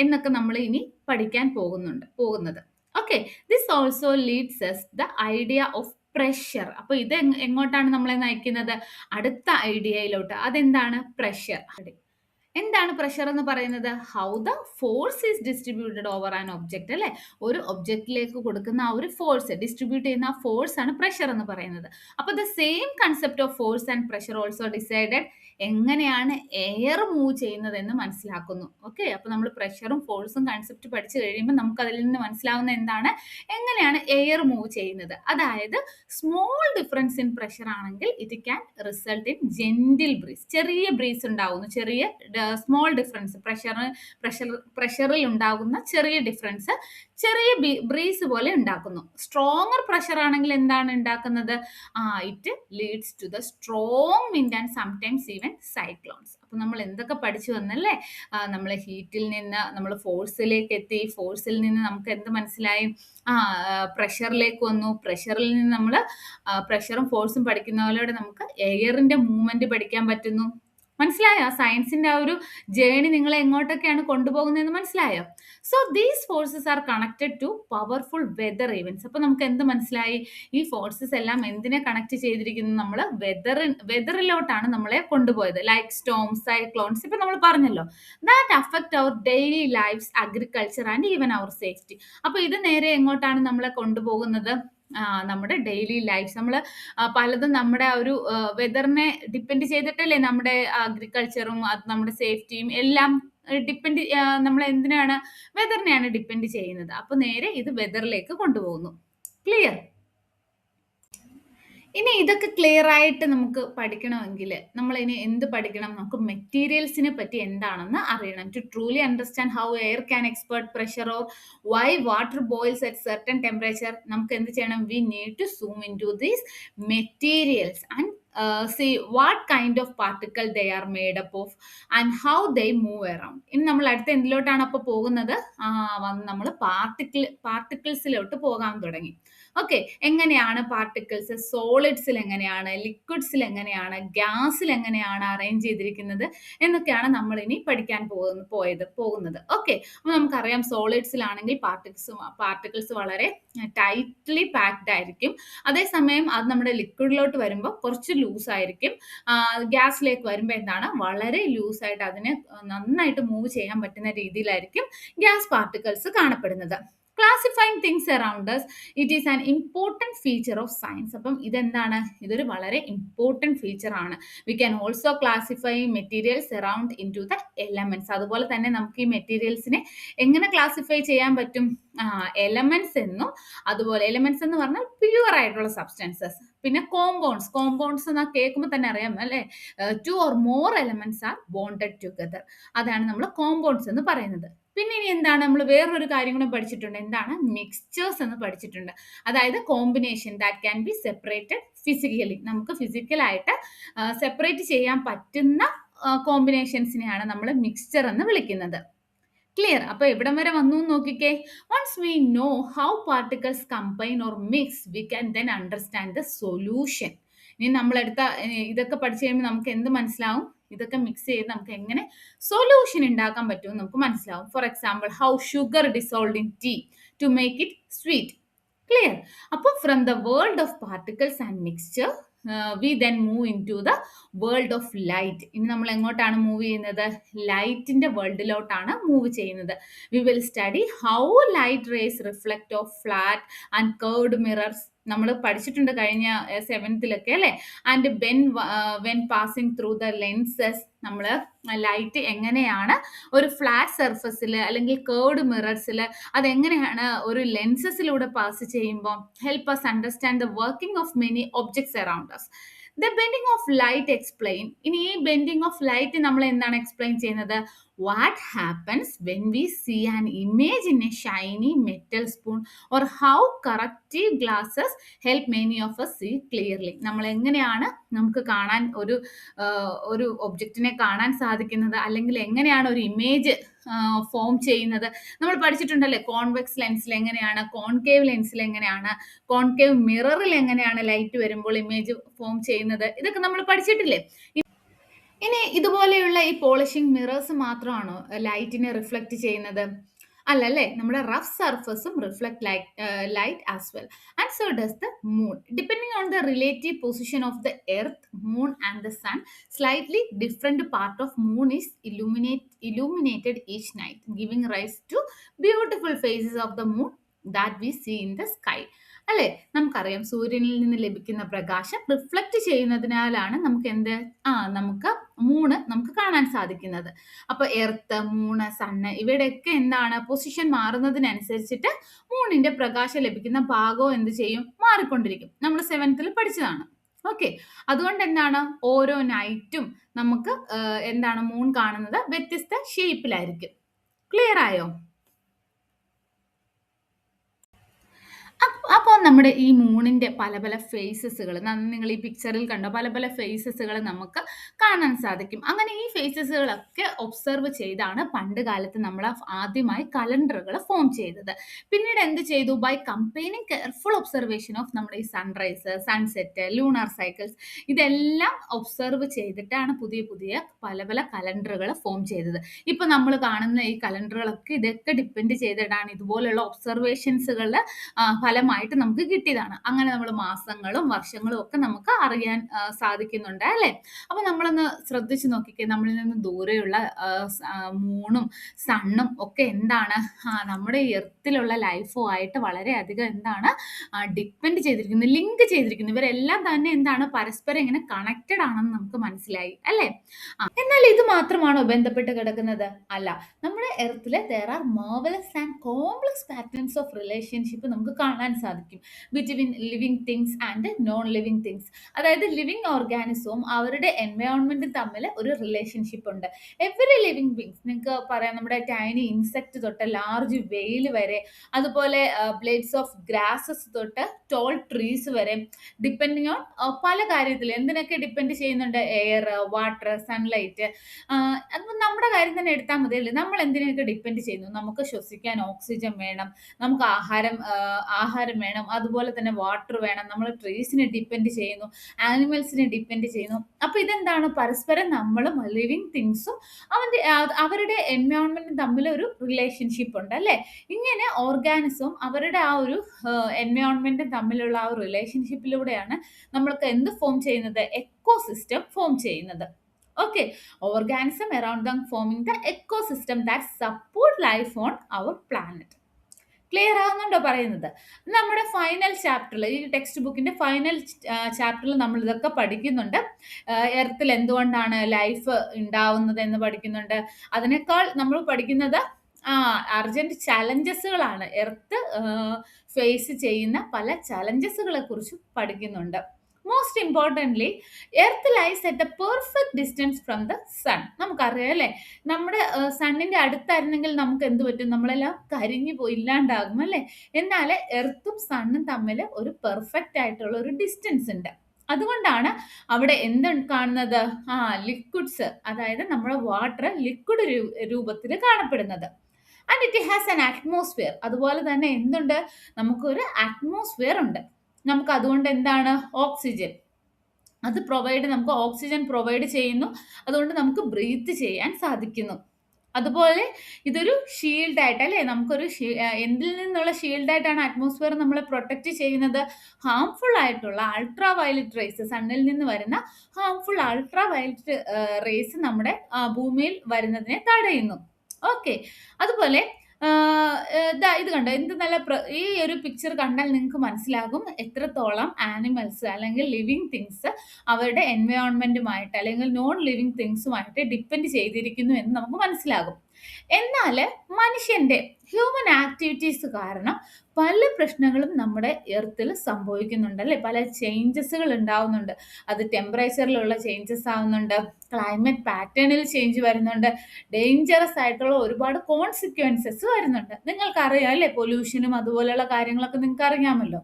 എന്നൊക്കെ നമ്മൾ ഇനി പഠിക്കാൻ പോകുന്നത്. Okay, this also leads us the idea of pressure. അപ്പൊ ഇത് എങ്ങോട്ടാണ് നമ്മളെ നയിക്കുന്നത്? അടുത്ത ഐഡിയയിലോട്ട്. അതെന്താണ്? പ്രഷർ. എന്താണ് പ്രഷർ എന്ന് പറയുന്നത്? How the force is distributed over an object, അല്ലെ? ഒരു ഒബ്ജക്റ്റിലേക്ക് കൊടുക്കുന്ന ആ ഒരു ഫോഴ്സ്, ഡിസ്ട്രിബ്യൂട്ട് ചെയ്യുന്ന ആ ഫോഴ്സ് ആണ് പ്രഷർ എന്ന് പറയുന്നത്. അപ്പൊ the same concept of force and pressure also decided എങ്ങനെയാണ് എയർ മൂവ് ചെയ്യുന്നത് എന്ന് മനസ്സിലാക്കുന്നു. ഓക്കെ, അപ്പൊ നമ്മൾ പ്രഷറും ഫോഴ്സും കൺസെപ്റ്റ് പഠിച്ചു കഴിയുമ്പോൾ നമുക്ക് അതിൽ നിന്ന് മനസ്സിലാവുന്ന എന്താണ്, എങ്ങനെയാണ് എയർ മൂവ് ചെയ്യുന്നത്. അതായത് സ്മോൾ ഡിഫറൻസ് ഇൻ പ്രഷർ ആണെങ്കിൽ it can result in gentle breeze, ചെറിയ ബ്രീസ് ഉണ്ടാകുന്നു, ചെറിയ സ്മോൾ ഡിഫറൻസ്, പ്രഷറിൽ ഉണ്ടാകുന്ന ചെറിയ ഡിഫറൻസ് ചെറിയ ബ്രീസ് പോലെ ഉണ്ടാക്കുന്നു. സ്ട്രോങ്ങർ പ്രഷർ ആണെങ്കിൽ എന്താണ് ഉണ്ടാക്കുന്നത്? It leads to the strong wind and sometimes even cyclones. അപ്പൊ നമ്മൾ എന്തൊക്കെ പഠിച്ചു വന്നല്ലേ? നമ്മൾ ഹീറ്റിൽ നിന്ന് നമ്മൾ ഫോഴ്സിലേക്ക് എത്തി, ഫോഴ്സിൽ നിന്ന് നമുക്ക് എന്ത് മനസ്സിലായി? പ്രഷറിലേക്ക് വന്നു, പ്രഷറിൽ നിന്ന് നമ്മൾ പ്രഷറും ഫോഴ്സും പഠിക്കുന്ന പോലെ നമുക്ക് എയറിന്റെ മൂവ്മെന്റ് പഠിക്കാൻ പറ്റുന്നു. മനസ്സിലായോ? സയൻസിന്റെ ആ ഒരു ജേണി നിങ്ങളെ എങ്ങോട്ടൊക്കെയാണ് കൊണ്ടുപോകുന്നതെന്ന് മനസ്സിലായോ? So these forces are connected to powerful weather events. അപ്പൊ നമുക്ക് എന്ത് മനസ്സിലായി? ഈ ഫോഴ്സസ് എല്ലാം എന്തിനെ കണക്ട് ചെയ്തിരിക്കുന്നു? നമ്മൾ വെതറിലോട്ടാണ് നമ്മളെ കൊണ്ടുപോയത്. ലൈക്ക് സ്റ്റോംസ്, സൈക്ലോൺസ്, ഇപ്പൊ നമ്മൾ പറഞ്ഞല്ലോ, that affect our daily lifes, agriculture and even our safety. അപ്പൊ ഇത് നേരെ എങ്ങോട്ടാണ് നമ്മളെ കൊണ്ടുപോകുന്നത്? നമ്മുടെ ഡെയിലി ലൈഫ്സ്. നമ്മൾ പലതും നമ്മുടെ ആ ഒരു വെതറിനെ ഡിപ്പെൻഡ് ചെയ്തിട്ടല്ലേ നമ്മുടെ അഗ്രികൾച്ചറും അത് നമ്മുടെ സേഫ്റ്റിയും എല്ലാം ഡിപ്പെൻഡ്, നമ്മൾ എന്തിനാണ്? വെതറിനെയാണ് ഡിപ്പെൻഡ് ചെയ്യുന്നത്. അപ്പൊ നേരെ ഇത് വെതറിലേക്ക് കൊണ്ടുപോകുന്നു. ക്ലിയർ? ഇനി ഇതൊക്കെ ക്ലിയർ ആയിട്ട് നമുക്ക് പഠിക്കണമെങ്കിൽ നമ്മൾ ഇനി എന്ത് പഠിക്കണം? നമുക്ക് മെറ്റീരിയൽസിനെ പറ്റി എന്താണെന്ന് അറിയണം. To truly understand how air can exert pressure or why water boils at certain temperature, നമുക്ക് എന്ത് ചെയ്യണം? We need to zoom in to these materials and see what kind of particle they are made up of and how they move around. ഇനി നമ്മൾ അടുത്ത എന്തിലോട്ടാണ് അപ്പൊ പോകുന്നത്? നമ്മൾ പാർട്ടിക്കിൾസിലോട്ട് പോകാൻ തുടങ്ങി. ഓക്കെ, എങ്ങനെയാണ് പാർട്ടിക്കിൾസ് സോളിഡ്സിൽ എങ്ങനെയാണ്, ലിക്വിഡ്സിൽ എങ്ങനെയാണ്, ഗ്യാസിൽ എങ്ങനെയാണ് അറേഞ്ച് ചെയ്തിരിക്കുന്നത് എന്നൊക്കെയാണ് നമ്മൾ ഇനി പഠിക്കാൻ പോകുന്നത്. ഓക്കെ, അപ്പൊ നമുക്കറിയാം സോളിഡ്സിലാണെങ്കിൽ പാർട്ടിക്കിൾസ് വളരെ ടൈറ്റ്ലി പാക്ഡ് ആയിരിക്കും. അതേസമയം അത് നമ്മുടെ ലിക്വിഡിലോട്ട് വരുമ്പോൾ കുറച്ച് ലൂസ് ആയിരിക്കും. ഗ്യാസിലേക്ക് വരുമ്പോൾ എന്താണ്? വളരെ ലൂസ് ആയിട്ട് അതിനെ നന്നായിട്ട് മൂവ് ചെയ്യാൻ പറ്റുന്ന രീതിയിലായിരിക്കും ഗ്യാസ് പാർട്ടിക്കിൾസ് കാണപ്പെടുന്നത്. Classifying things around us, it is an important feature of science. അപ്പം ഇതെന്താണ്? ഇതൊരു വളരെ ഇമ്പോർട്ടൻറ്റ് ഫീച്ചർ ആണ്. We can also classify materials around into the elements. അതുപോലെ തന്നെ നമുക്ക് ഈ മെറ്റീരിയൽസിനെ എങ്ങനെ ക്ലാസിഫൈ ചെയ്യാൻ പറ്റും? എലമെന്റ്സ് എന്നും, അതുപോലെ എലമെന്റ്സ് എന്ന് പറഞ്ഞാൽ പ്യുവർ ആയിട്ടുള്ള സബ്സ്റ്റൻസസ്. പിന്നെ കോമ്പൗണ്ട്സ് എന്ന് കേൾക്കുമ്പോൾ തന്നെ അറിയാം അല്ലെ? 2 or more elements are bonded together. അതാണ് നമ്മൾ കോമ്പൗണ്ട്സ് എന്ന് പറയുന്നത്. പിന്നെ ഇനി എന്താണ്? നമ്മൾ വേറൊരു കാര്യം കൂടെ പഠിച്ചിട്ടുണ്ട്. എന്താണ്? മിക്സ്ചേഴ്സ് എന്ന് പഠിച്ചിട്ടുണ്ട്. അതായത് combination that can be separated physically. നമുക്ക് ഫിസിക്കലായിട്ട് സെപ്പറേറ്റ് ചെയ്യാൻ പറ്റുന്ന കോമ്പിനേഷൻസിനെയാണ് നമ്മൾ മിക്സ്ചർ എന്ന് വിളിക്കുന്നത്. ക്ലിയർ? അപ്പൊ എവിടം വരെ വന്നു നോക്കിക്കേ. Once we know how particles combine or mix, we can then understand the solution. ഇനി നമ്മളെടുത്ത ഇതൊക്കെ പഠിച്ചു കഴിയുമ്പോൾ നമുക്ക് എന്ത് മനസ്സിലാവും? ഇതൊക്കെ മിക്സ് ചെയ്ത് നമുക്ക് എങ്ങനെ സൊല്യൂഷൻ ഉണ്ടാക്കാൻ പറ്റുമെന്ന് നമുക്ക് മനസ്സിലാവും. For example, how sugar dissolved in tea to make it sweet. Clear? അപ്പോൾ from the world of particles and mixture we then move into the world of light. ഇനി നമ്മൾ എങ്ങോട്ടാണ് മൂവ് ചെയ്യുന്നത്? ലൈറ്റിന്റെ വേൾഡിലോട്ടാണ് മൂവ് ചെയ്യുന്നത്. We will study how light rays reflect off flat and curved mirrors. നമ്മൾ പഠിച്ചിട്ടുണ്ട് കഴിഞ്ഞ സെവൻത്തിലൊക്കെ അല്ലേ. And when passing through the lenses നമ്മൾ ലൈറ്റ് എങ്ങനെയാണ് ഒരു ഫ്ലാറ്റ് സർഫസിൽ അല്ലെങ്കിൽ കേർഡ് മിറേഴ്സിൽ അതെങ്ങനെയാണ് ഒരു ലെൻസസിലൂടെ പാസ് ചെയ്യുമ്പോൾ help us understand the working of many objects around us. The bending of light explain. ഇനി ഈ ബെൻഡിങ് ഓഫ് ലൈറ്റ് നമ്മൾ എന്താണ് എക്സ്പ്ലെയിൻ ചെയ്യുന്നത്? What happens when we see an image in a shiny metal spoon or how corrective glasses help many of us see clearly. നമ്മൾ എങ്ങനെയാണ് നമുക്ക് കാണാൻ ഒരു ഒബ്ജക്റ്റിനെ കാണാൻ സാധിക്കുന്നത്, അല്ലെങ്കിൽ എങ്ങനെയാണ് ഒരു ഇമേജ് ഫോം ചെയ്യുന്നത്. നമ്മൾ പഠിച്ചിട്ടുണ്ടല്ലേ കോൺവെക്സ് ലെൻസിൽ എങ്ങനെയാണ്, കോൺകേവ് ലെൻസിൽ എങ്ങനെയാണ്, കോൺകേവ് മിററിൽ എങ്ങനെയാണ് ലൈറ്റ് വരുമ്പോൾ ഇമേജ് ഫോം ചെയ്യുന്നത്. ഇതൊക്കെ നമ്മൾ പഠിച്ചിട്ടില്ലേ? ഇനി ഇതുപോലെയുള്ള ഈ പോളിഷിംഗ് മിറേഴ്സ് മാത്രമാണോ ലൈറ്റിനെ റിഫ്ലക്റ്റ് ചെയ്യുന്നത്? അല്ലല്ലേ, നമ്മുടെ റഫ് സർഫസും reflect light as well. And so does the moon. Depending on the relative position of the earth, moon and the sun, slightly different part of moon is illuminated each night, giving rise to beautiful phases of the moon that we see in the sky. അല്ലെ, നമുക്കറിയാം സൂര്യനിൽ നിന്ന് ലഭിക്കുന്ന പ്രകാശം reflect ചെയ്യുന്നതിനാലാണ് നമുക്ക് Moon നമുക്ക് കാണാൻ സാധിക്കുന്നത്. അപ്പൊ എർത്ത്, മൂണ്, സണ്ണ് ഇവയുടെയൊക്കെ എന്താണ് പൊസിഷൻ മാറുന്നതിനനുസരിച്ചിട്ട് മൂണിന്റെ പ്രകാശം ലഭിക്കുന്ന ഭാഗവും എന്ത് ചെയ്യും, മാറിക്കൊണ്ടിരിക്കും. നമ്മൾ സെവൻത്തിൽ പഠിച്ചതാണ്. ഓക്കെ, അതുകൊണ്ട് എന്താണ് ഓരോ നൈറ്റും നമുക്ക് എന്താണ് മൂൺ കാണുന്നത് വ്യത്യസ്ത ഷേപ്പിലായിരിക്കും. ക്ലിയർ ആയോ? അപ്പോൾ നമ്മുടെ ഈ മൂണിന്റെ പല പല ഫേസസുകൾ നിങ്ങൾ ഈ പിക്ചറിൽ കണ്ടോ, പല പല ഫേസസുകൾ നമുക്ക് കാണാൻ സാധിക്കും. അങ്ങനെ ഈ ഫേസസുകളൊക്കെ ഒബ്സർവ് ചെയ്താണ് പണ്ട് കാലത്ത് നമ്മൾ ആദ്യമായി കലണ്ടറുകൾ ഫോം ചെയ്തത്. പിന്നീട് എന്ത് ചെയ്തു? By combining careful observation of നമ്മുടെ ഈ സൺറൈസ്, സൺസെറ്റ്, ലൂണാർ സൈക്കിൾസ് ഇതെല്ലാം ഒബ്സർവ് ചെയ്തിട്ടാണ് പുതിയ പുതിയ പല പല കലണ്ടറുകൾ ഫോം ചെയ്തത്. ഇപ്പൊ നമ്മൾ കാണുന്ന ഈ കലണ്ടറുകളൊക്കെ ഇതൊക്കെ ഡിപ്പെൻഡ് ചെയ്തിട്ടാണ്, ഇതുപോലുള്ള ഒബ്സർവേഷൻസുകളുടെ ഫലമായിട്ട് നമുക്ക് കിട്ടിയതാണ്. അങ്ങനെ നമ്മൾ മാസങ്ങളും വർഷങ്ങളും ഒക്കെ നമുക്ക് അറിയാൻ സാധിക്കുന്നുണ്ട് അല്ലേ. അപ്പൊ നമ്മളൊന്ന് ശ്രദ്ധിച്ചു നോക്കിക്കേ, നമ്മളിൽ നിന്ന് ദൂരെയുള്ള മൂണും സണ്ണും ഒക്കെ എന്താണ് നമ്മുടെ എർത്തിലുള്ള ലൈഫുമായിട്ട് വളരെയധികം എന്താണ് ഡിപ്പെൻഡ് ചെയ്തിരിക്കുന്നത്, ലിങ്ക് ചെയ്തിരിക്കുന്നത്. ഇവരെല്ലാം തന്നെ എന്താണ് പരസ്പരം ഇങ്ങനെ കണക്റ്റഡ് ആണെന്ന് നമുക്ക് മനസ്സിലായി അല്ലേ. എന്നാൽ ഇത് മാത്രമാണോ ബന്ധപ്പെട്ട് കിടക്കുന്നത്? അല്ല, നമ്മുടെ എർത്തില് there are marvelous and complex patterns of relationship നമുക്ക് കാണാൻ സാധിക്കും between living things and non living things. അതായത് ലിവിങ് ഓർഗാനിസവും അവരുടെ എൻവയോൺമെന്റും തമ്മിൽ ഒരു റിലേഷൻഷിപ്പ് ഉണ്ട്. എവറി ലിവിങ് ബീങ്സ്, നിങ്ങൾക്ക് പറയാം നമ്മുടെ ടൈനി ഇൻസെക്ട് തൊട്ട് ലാർജ് വെയിൽ വരെ, അതുപോലെ ബ്ലേഡ്സ് ഓഫ് ഗ്രാസസ് തൊട്ട് ടോൾ ട്രീസ് വരെ, ഡിപ്പെൻഡിങ് ഓൺ പല കാര്യത്തിൽ എന്തിനൊക്കെ ഡിപ്പെൻഡ് ചെയ്യുന്നുണ്ട്? Air, water, sunlight. അത് നമ്മുടെ കാര്യം തന്നെ എടുത്താൽ മതിയല്ലേ. നമ്മൾ എന്തിനൊക്കെ ഡിപ്പെൻഡ് ചെയ്യുന്നു? നമുക്ക് ശ്വസിക്കാൻ ഓക്സിജൻ വേണം, നമുക്ക് ആഹാരം വേണം, അതുപോലെ തന്നെ വാട്ടർ വേണം. നമ്മൾ ട്രീസിനെ ഡിപ്പെൻഡ് ചെയ്യുന്നു, ആനിമൽസിനെ ഡിപ്പെൻഡ് ചെയ്യുന്നു. അപ്പൊ ഇതെന്താണ്? പരസ്പരം നമ്മളും ലിവിങ് തിങ്സും അവരുടെ എൻവയോൺമെന്റും തമ്മിൽ ഒരു റിലേഷൻഷിപ്പ് ഉണ്ട് അല്ലെ. ഇങ്ങനെ ഓർഗാനിസവും അവരുടെ ആ ഒരു എൻവയോൺമെന്റും തമ്മിലുള്ള ആ ഒരു റിലേഷൻഷിപ്പിലൂടെയാണ് നമ്മൾക്ക് എന്ത് ഫോം ചെയ്യുന്നത്? എക്കോസിസ്റ്റം ഫോം ചെയ്യുന്നത്. Okay, organism around them forming the ecosystem that support life on our planet. Clear ആവുന്നുണ്ടോ പറയുന്നത്? നമ്മുടെ ഫൈനൽ ചാപ്റ്ററിൽ, ഈ ടെക്സ്റ്റ് ബുക്കിന്റെ ഫൈനൽ ചാപ്റ്ററിൽ നമ്മൾ ഇതൊക്കെ പഠിക്കുന്നുണ്ട്. എർത്തിൽ എന്തുകൊണ്ടാണ് ലൈഫ് ഉണ്ടാവുന്നത് എന്ന് പഠിക്കുന്നുണ്ട്. അതിനേക്കാൾ നമ്മൾ പഠിക്കുന്നത് അർജന്റ് ചലഞ്ചസുകളാണ്. എർത്ത് ഫേസ് ചെയ്യുന്ന പല ചലഞ്ചസുകളെ കുറിച്ച് പഠിക്കുന്നുണ്ട്. Most importantly Earth lies at the perfect distance from the sun. നമുക്കറിയാം അല്ലേ, നമ്മുടെ സണ്ണിന്റെ അടുത്തായിരുന്നെങ്കിൽ നമുക്ക് എന്ത് പറ്റും? നമ്മളെല്ലാം കരിഞ്ഞു പോയി ഇല്ലാണ്ടാകും അല്ലേ. എന്നാൽ എർത്തും സണ്ണും തമ്മിൽ ഒരു പെർഫെക്റ്റ് ആയിട്ടുള്ള ഒരു ഡിസ്റ്റൻസ് ഉണ്ട്. അതുകൊണ്ടാണ് അവിടെ എന്ത് കാണുന്നത്? ലിക്വിഡ്സ്, അതായത് നമ്മുടെ വാട്ടർ ലിക്വിഡ് രൂപത്തിൽ കാണപ്പെടുന്നത്. And it has an atmosphere. അതുപോലെ തന്നെ എന്തുണ്ട്? നമുക്കൊരു അറ്റ്മോസ്ഫിയർ ഉണ്ട്. നമുക്ക് അതുകൊണ്ട് എന്താണ്? ഓക്സിജൻ, അത് നമുക്ക് ഓക്സിജൻ പ്രൊവൈഡ് ചെയ്യുന്നു. അതുകൊണ്ട് നമുക്ക് ബ്രീത്ത് ചെയ്യാൻ സാധിക്കുന്നു. അതുപോലെ ഇതൊരു ഷീൽഡ് ആയിട്ട് അല്ലേ, നമുക്കൊരു എന്തിൽ നിന്നുള്ള ഷീൽഡായിട്ടാണ് അറ്റ്മോസ്ഫിയർ നമ്മളെ പ്രൊട്ടക്റ്റ് ചെയ്യുന്നത്? ഹാംഫുൾ ആയിട്ടുള്ള അൾട്രാ വയലറ്റ് റേസ്, സണ്ണിൽ നിന്ന് വരുന്ന ഹാംഫുൾ അൾട്രാ വയലറ്റ് റേസ് നമ്മുടെ ഭൂമിയിൽ വരുന്നതിനെ തടയുന്നു. ഓക്കെ, അതുപോലെ ദാ ഇത് കണ്ടോ? എന്ത് നല്ല ഈ ഒരു പിക്ചർ കണ്ടാൽ നിങ്ങൾക്ക് മനസ്സിലാകും എത്രത്തോളം ആനിമൽസ് അല്ലെങ്കിൽ ലിവിങ് തിങ്സ് അവരുടെ എൻവയോൺമെന്റുമായിട്ട് അല്ലെങ്കിൽ നോൺ ലിവിങ് തിങ്സുമായിട്ട് ഡിപ്പെൻഡ് ചെയ്തിരിക്കുന്നു എന്ന് നമുക്ക് മനസ്സിലാകും. എന്നാല് മനുഷ്യന്റെ ഹ്യൂമൻ ആക്ടിവിറ്റീസ് കാരണം പല പ്രശ്നങ്ങളും നമ്മുടെ എർത്തിൽ സംഭവിക്കുന്നുണ്ട് അല്ലെ? പല ചേഞ്ചസുകൾ ഉണ്ടാവുന്നുണ്ട്. അത് ടെമ്പറേച്ചറിലുള്ള ചേഞ്ചസ് ആവുന്നുണ്ട്, ക്ലൈമറ്റ് പാറ്റേണിൽ ചേഞ്ച് വരുന്നുണ്ട്, ഡേഞ്ചറസ് ആയിട്ടുള്ള ഒരുപാട് കോൺസിക്വൻസസ് വരുന്നുണ്ട്. നിങ്ങൾക്കറിയാം അല്ലേ? പൊല്യൂഷനും അതുപോലെയുള്ള കാര്യങ്ങളൊക്കെ നിങ്ങൾക്ക് അറിയാമല്ലോ.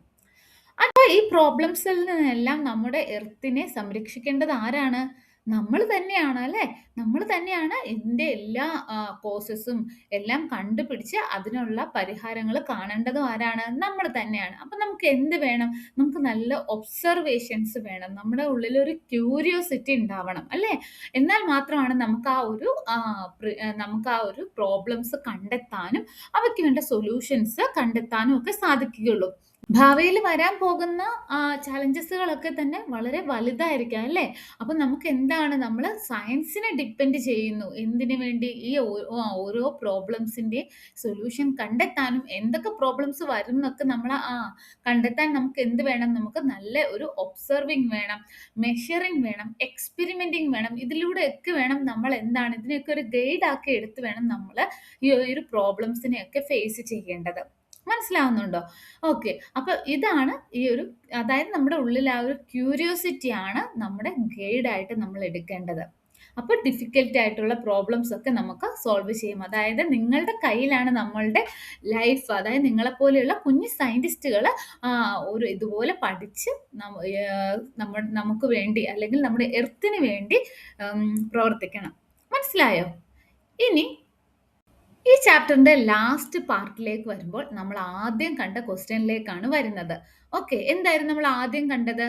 അപ്പൊ ഈ പ്രോബ്ലംസിൽ നിന്നെല്ലാം നമ്മുടെ എർത്തിനെ സംരക്ഷിക്കേണ്ടത് ആരാണ്? നമ്മൾ തന്നെയാണ് അല്ലേ? നമ്മൾ തന്നെയാണ് ഇതിന്റെ എല്ലാ കോസസും എല്ലാം കണ്ടുപിടിച്ച് അതിനുള്ള പരിഹാരങ്ങൾ കാണേണ്ടതും ആരാണ്? നമ്മൾ തന്നെയാണ്. അപ്പൊ നമുക്ക് എന്ത് വേണം? നമുക്ക് നല്ല ഒബ്സർവേഷൻസ് വേണം. നമ്മുടെ ഉള്ളിൽ ഒരു ക്യൂരിയോസിറ്റി ഉണ്ടാവണം അല്ലേ? എന്നാൽ മാത്രമാണ് നമുക്ക് ആ ഒരു പ്രോബ്ലംസ് കണ്ടെത്താനും അവയ്ക്ക് വേണ്ട സൊല്യൂഷൻസ് കണ്ടെത്താനും ഒക്കെ സാധിക്കുകയുള്ളൂ. ഭാവിയിൽ വരാൻ പോകുന്ന ചലഞ്ചസുകളൊക്കെ തന്നെ വളരെ വലുതായിരിക്കാം അല്ലേ? അപ്പൊ നമുക്ക് എന്താണ് നമ്മള് സയൻസിനെ ഡിപ്പെൻഡ് ചെയ്യുന്നു. എന്തിനു വേണ്ടി? ഈ ഓരോ പ്രോബ്ലംസിന്റെയും സൊല്യൂഷൻ കണ്ടെത്താനും എന്തൊക്കെ പ്രോബ്ലംസ് വരും എന്നൊക്കെ കണ്ടെത്താൻ നമുക്ക് എന്ത് വേണം? നമുക്ക് നല്ല ഒരു ഒബ്സർവിങ് വേണം, മെഷറിങ് വേണം, എക്സ്പെരിമെന്റിങ് വേണം. ഇതിലൂടെയൊക്കെ വേണം നമ്മൾ എന്താണ് ഇതിനെയൊക്കെ ഒരു ഗൈഡ് ആക്കി എടുത്ത് വേണം നമ്മൾ ഈ ഒരു പ്രോബ്ലംസിനെയൊക്കെ ഫേസ് ചെയ്യേണ്ടത്. മനസ്സിലാവുന്നുണ്ടോ? ഓക്കെ. അപ്പൊ ഇതാണ് ഈ ഒരു അതായത് നമ്മുടെ ഉള്ളിൽ ആ ഒരു ക്യൂരിയോസിറ്റി ആണ് നമ്മുടെ ഗൈഡായിട്ട് നമ്മൾ എടുക്കേണ്ടത്. അപ്പൊ ഡിഫിക്കൽട്ട് ആയിട്ടുള്ള പ്രോബ്ലംസ് ഒക്കെ നമുക്ക് സോൾവ് ചെയ്യും. അതായത് നിങ്ങളുടെ കയ്യിലാണ് നമ്മളുടെ ലൈഫ്. അതായത് നിങ്ങളെപ്പോലെയുള്ള കുഞ്ഞു സയന്റിസ്റ്റുകൾ ഒരു ഇതുപോലെ പഠിച്ച് നമുക്ക് വേണ്ടി അല്ലെങ്കിൽ നമ്മുടെ എർത്തിന് വേണ്ടി പ്രവർത്തിക്കണം. മനസ്സിലായോ? ഇനി ഈ ചാപ്റ്ററിന്റെ ലാസ്റ്റ് പാർട്ടിലേക്ക് വരുമ്പോൾ നമ്മൾ ആദ്യം കണ്ട ക്വസ്റ്റ്യനിലേക്കാണ് വരുന്നത്. ഓക്കെ. എന്തായിരുന്നു നമ്മൾ ആദ്യം കണ്ടത്?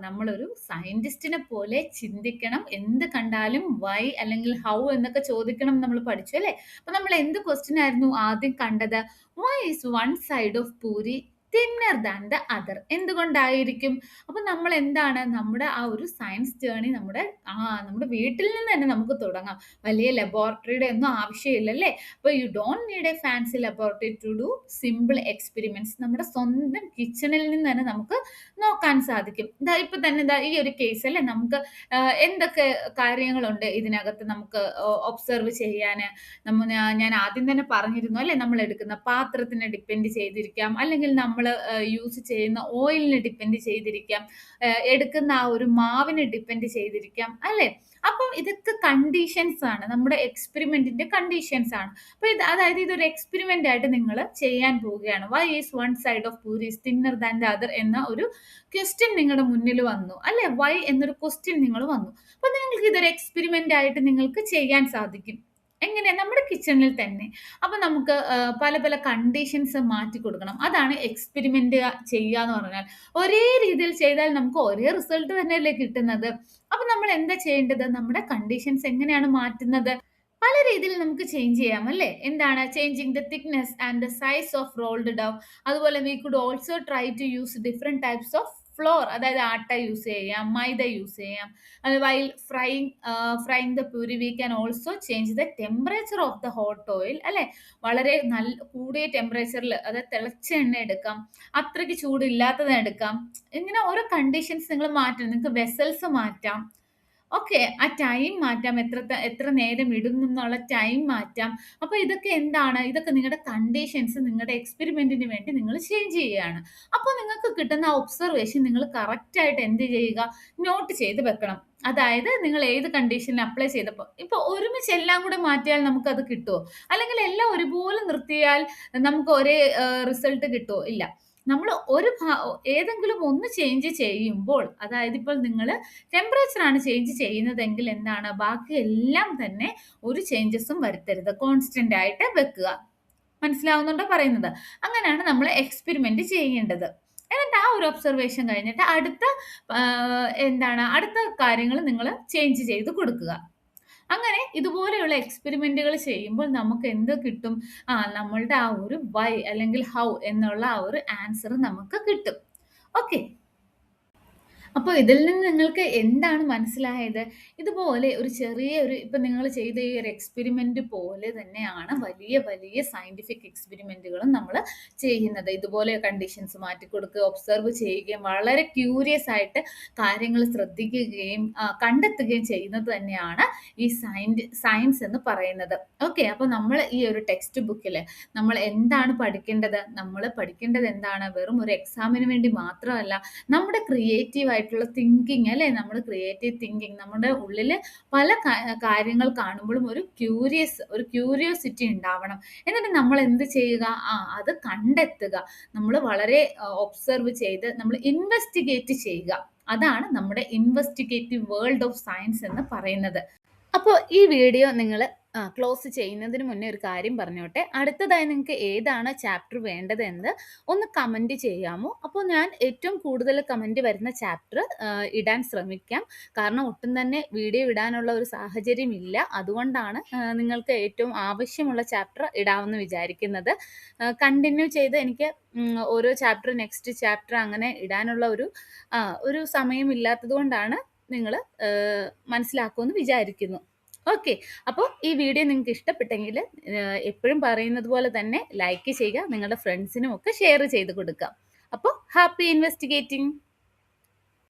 നമ്മളൊരു സയന്റിസ്റ്റിനെ പോലെ ചിന്തിക്കണം. എന്ത് കണ്ടാലും വൈ അല്ലെങ്കിൽ ഹൗ എന്നൊക്കെ ചോദിക്കണം നമ്മൾ പഠിച്ചു അല്ലേ? അപ്പൊ നമ്മൾ എന്ത് ക്വസ്റ്റ്യൻ ആയിരുന്നു ആദ്യം കണ്ടത്? Why is one side of puri thinner than the other? എന്തുകൊണ്ടായിരിക്കും? അപ്പൊ നമ്മൾ എന്താണ് നമ്മുടെ ആ ഒരു സയൻസ് ജേർണി നമ്മുടെ വീട്ടിൽ നിന്ന് തന്നെ നമുക്ക് തുടങ്ങാം. വലിയ ലബോറട്ടറിയുടെ ഒന്നും ആവശ്യമില്ലല്ലേ? അപ്പോൾ you don't need a fancy laboratory to do simple experiments. നമ്മുടെ സ്വന്തം കിച്ചണിൽ നിന്ന് തന്നെ നമുക്ക് നോക്കാൻ സാധിക്കും. ഇപ്പൊ തന്നെ ഈ ഒരു കേസ് അല്ലേ, നമുക്ക് എന്തൊക്കെ കാര്യങ്ങളുണ്ട് ഇതിനകത്ത് നമുക്ക് ഒബ്സർവ് ചെയ്യാൻ. ഞാൻ ആദ്യം തന്നെ പറഞ്ഞിരുന്നു അല്ലേ, നമ്മൾ എടുക്കുന്ന പാത്രത്തിനെ ഡിപ്പെൻഡ് ചെയ്തിരിക്കാം, അല്ലെങ്കിൽ നമ്മൾ യൂസ് ചെയ്യുന്ന ഓയിലിനെ ഡിപ്പെൻഡ് ചെയ്തിരിക്കാം, എടുക്കുന്ന ആ ഒരു മാവിനെ ഡിപ്പെൻഡ് ചെയ്തിരിക്കാം അല്ലേ? അപ്പം ഇതൊക്കെ കണ്ടീഷൻസ് ആണ്, നമ്മുടെ എക്സ്പെരിമെന്റിന്റെ കണ്ടീഷൻസ് ആണ്. അപ്പൊ അതായത് ഇതൊരു എക്സ്പെരിമെന്റ് ആയിട്ട് നിങ്ങൾ ചെയ്യാൻ പോവുകയാണ്. Why is one side of puri is thinner than the other എന്ന ഒരു ക്വസ്റ്റ്യൻ നിങ്ങളുടെ മുന്നിൽ വന്നു അല്ലെ? വൈ എന്നൊരു ക്വസ്റ്റ്യൻ നിങ്ങൾ വന്നു. അപ്പൊ നിങ്ങൾക്ക് ഇതൊരു എക്സ്പെരിമെന്റ് ആയിട്ട് നിങ്ങൾക്ക് ചെയ്യാൻ സാധിക്കും. എങ്ങനെ? നമ്മുടെ കിച്ചണിൽ തന്നെ. അപ്പൊ നമുക്ക് പല പല കണ്ടീഷൻസ് മാറ്റി കൊടുക്കണം. അതാണ് എക്സ്പെരിമെന്റ് ചെയ്യുക എന്ന് പറഞ്ഞാൽ. ഒരേ രീതിയിൽ ചെയ്താൽ നമുക്ക് ഒരേ റിസൾട്ട് തന്നെയല്ലേ കിട്ടുന്നത്. അപ്പൊ നമ്മൾ എന്താ ചെയ്യേണ്ടത്? നമ്മുടെ കണ്ടീഷൻസ് എങ്ങനെയാണ് മാറ്റുന്നത്? പല രീതിയിൽ നമുക്ക് ചേഞ്ച് ചെയ്യാം അല്ലേ? എന്താണ്? Changing the thickness and the size of rolled dough. അതുപോലെ we could also try to use different types of flour. അതായത് ആട്ട യൂസ് ചെയ്യാം, മൈദ യൂസ് ചെയ്യാം. While frying the puri we can also change the temperature of the hot oil അല്ലെ? വളരെ കൂടിയ ടെമ്പറേച്ചറിൽ, അതായത് തിളച്ച എണ്ണ എടുക്കാം, അത്രയ്ക്ക് ചൂടില്ലാത്തത് എടുക്കാം. ഇങ്ങനെ ഓരോ കണ്ടീഷൻസ് നിങ്ങൾ മാറ്റണം. നിങ്ങൾക്ക് വെസൽസ് മാറ്റാം. ഓക്കെ. ആ ടൈം മാറ്റാം. എത്ര നേരം ഇടുന്നു എന്നുള്ള ടൈം മാറ്റാം. അപ്പൊ ഇതൊക്കെ എന്താണ്? ഇതൊക്കെ നിങ്ങളുടെ കണ്ടീഷൻസ് നിങ്ങളുടെ എക്സ്പെരിമെന്റിന് വേണ്ടി നിങ്ങൾ ചേഞ്ച് ചെയ്യുകയാണ്. അപ്പോൾ നിങ്ങൾക്ക് കിട്ടുന്ന ഒബ്സർവേഷൻ നിങ്ങൾ കറക്റ്റ് ആയിട്ട് എന്ത് ചെയ്യുക? നോട്ട് ചെയ്ത് വെക്കണം. അതായത് നിങ്ങൾ ഏത് കണ്ടീഷനിൽ അപ്ലൈ ചെയ്തപ്പോൾ ഇപ്പൊ ഒരുമിച്ച് എല്ലാം കൂടെ മാറ്റിയാൽ നമുക്ക് അത് കിട്ടുമോ? അല്ലെങ്കിൽ എല്ലാം ഒരുപോലെ നിർത്തിയാൽ നമുക്ക് ഒരേ റിസൾട്ട് കിട്ടുമോ? ഇല്ല. നമ്മൾ ഏതെങ്കിലും ഒന്ന് ചേഞ്ച് ചെയ്യുമ്പോൾ, അതായത് ഇപ്പോൾ നിങ്ങൾ ടെമ്പറേച്ചർ ആണ് ചേഞ്ച് ചെയ്യുന്നതെങ്കിൽ എന്താണ്? ബാക്കി എല്ലാം തന്നെ ഒരു ചേഞ്ചസും വരുത്തരുത്. കോൺസ്റ്റന്റ് ആയിട്ട് വെക്കുക. മനസ്സിലാവുന്നുണ്ടോ പറയുന്നത്? അങ്ങനെയാണ് നമ്മൾ എക്സ്പെരിമെന്റ് ചെയ്യേണ്ടത്. എന്നിട്ട് ആ ഒരു ഒബ്സർവേഷൻ കഴിഞ്ഞിട്ട് അടുത്ത കാര്യങ്ങൾ നിങ്ങൾ ചേഞ്ച് ചെയ്ത് കൊടുക്കുക. അങ്ങനെ ഇതുപോലെയുള്ള എക്സ്പെരിമെന്റുകൾ ചെയ്യുമ്പോൾ നമുക്ക് എന്ത് കിട്ടും? നമ്മളുടെ ആ ഒരു വൈ അല്ലെങ്കിൽ ഹൗ എന്നുള്ള ആ ഒരു ആൻസർ നമുക്ക് കിട്ടും. ഓക്കെ. അപ്പോൾ ഇതിൽ നിന്ന് നിങ്ങൾക്ക് എന്താണ് മനസ്സിലായത്? ഇതുപോലെ ഒരു ചെറിയ ഇപ്പം നിങ്ങൾ ചെയ്ത ഈ ഒരു എക്സ്പെരിമെന്റ് പോലെ തന്നെയാണ് വലിയ വലിയ സയന്റിഫിക് എക്സ്പെരിമെന്റുകളും നമ്മൾ ചെയ്യുന്നത്. ഇതുപോലെ കണ്ടീഷൻസ് മാറ്റിക്കൊടുക്കുക, ഒബ്സർവ് ചെയ്യുകയും വളരെ ക്യൂരിയസ് ആയിട്ട് കാര്യങ്ങൾ ശ്രദ്ധിക്കുകയും കണ്ടെത്തുകയും ചെയ്യുന്നത് തന്നെയാണ് ഈ സയൻസ് എന്ന് പറയുന്നത്. ഓക്കെ, അപ്പോൾ നമ്മൾ ഈ ഒരു ടെക്സ്റ്റ് ബുക്കിൽ നമ്മൾ എന്താണ് പഠിക്കേണ്ടത്? നമ്മൾ പഠിക്കേണ്ടത് എന്താണ്? വെറും ഒരു എക്സാമിന് വേണ്ടി മാത്രമല്ല, നമ്മുടെ ക്രിയേറ്റീവ് ആയിട്ടുള്ള തിങ്കിങ് അല്ലേ, നമ്മുടെ ക്രിയേറ്റീവ് തിങ്കിങ്, നമ്മുടെ ഉള്ളിൽ പല കാര്യങ്ങൾ കാണുമ്പോഴും ഒരു ക്യൂരിയോസിറ്റി ഉണ്ടാവണം. എന്നിട്ട് നമ്മൾ എന്ത് ചെയ്യുക? അത് കണ്ടെത്തുക. നമ്മൾ വളരെ ഒബ്സർവ് ചെയ്ത് നമ്മൾ ഇൻവെസ്റ്റിഗേറ്റ് ചെയ്യുക. അതാണ് നമ്മുടെ ഇൻവെസ്റ്റിഗേറ്റീവ് വേൾഡ് ഓഫ് സയൻസ് എന്ന് പറയുന്നത്. അപ്പോൾ ഈ വീഡിയോ നിങ്ങൾ ക്ലോസ് ചെയ്യുന്നതിന് മുന്നേ ഒരു കാര്യം പറഞ്ഞോട്ടെ. അടുത്തതായി നിങ്ങൾക്ക് ഏതാണ് ചാപ്റ്റർ വേണ്ടതെന്ന് ഒന്ന് കമൻറ്റ് ചെയ്യാമോ? അപ്പോൾ ഞാൻ ഏറ്റവും കൂടുതൽ കമൻറ്റ് വരുന്ന ചാപ്റ്റർ ഇടാൻ ശ്രമിക്കാം. കാരണം ഒട്ടും തന്നെ വീഡിയോ ഇടാനുള്ള ഒരു സാഹചര്യം ഇല്ല. അതുകൊണ്ടാണ് നിങ്ങൾക്ക് ഏറ്റവും ആവശ്യമുള്ള ചാപ്റ്റർ ഇടാമെന്ന് വിചാരിക്കുന്നത്. കണ്ടിന്യൂ ചെയ്ത് എനിക്ക് ഓരോ ചാപ്റ്റർ നെക്സ്റ്റ് ചാപ്റ്റർ അങ്ങനെ ഇടാനുള്ള ഒരു സമയമില്ലാത്തത് കൊണ്ടാണ് നിങ്ങൾ മനസ്സിലാക്കുമെന്ന് വിചാരിക്കുന്നു. ഓക്കെ. അപ്പോൾ ഈ വീഡിയോ നിങ്ങൾക്ക് ഇഷ്ടപ്പെട്ടെങ്കിൽ എപ്പോഴും പറയുന്നത് പോലെ തന്നെ ലൈക്ക് ചെയ്യുക. നിങ്ങളുടെ ഫ്രണ്ട്സിനും ഒക്കെ ഷെയർ ചെയ്ത് കൊടുക്കുക. അപ്പോൾ ഹാപ്പി ഇൻവെസ്റ്റിഗേറ്റിംഗ്.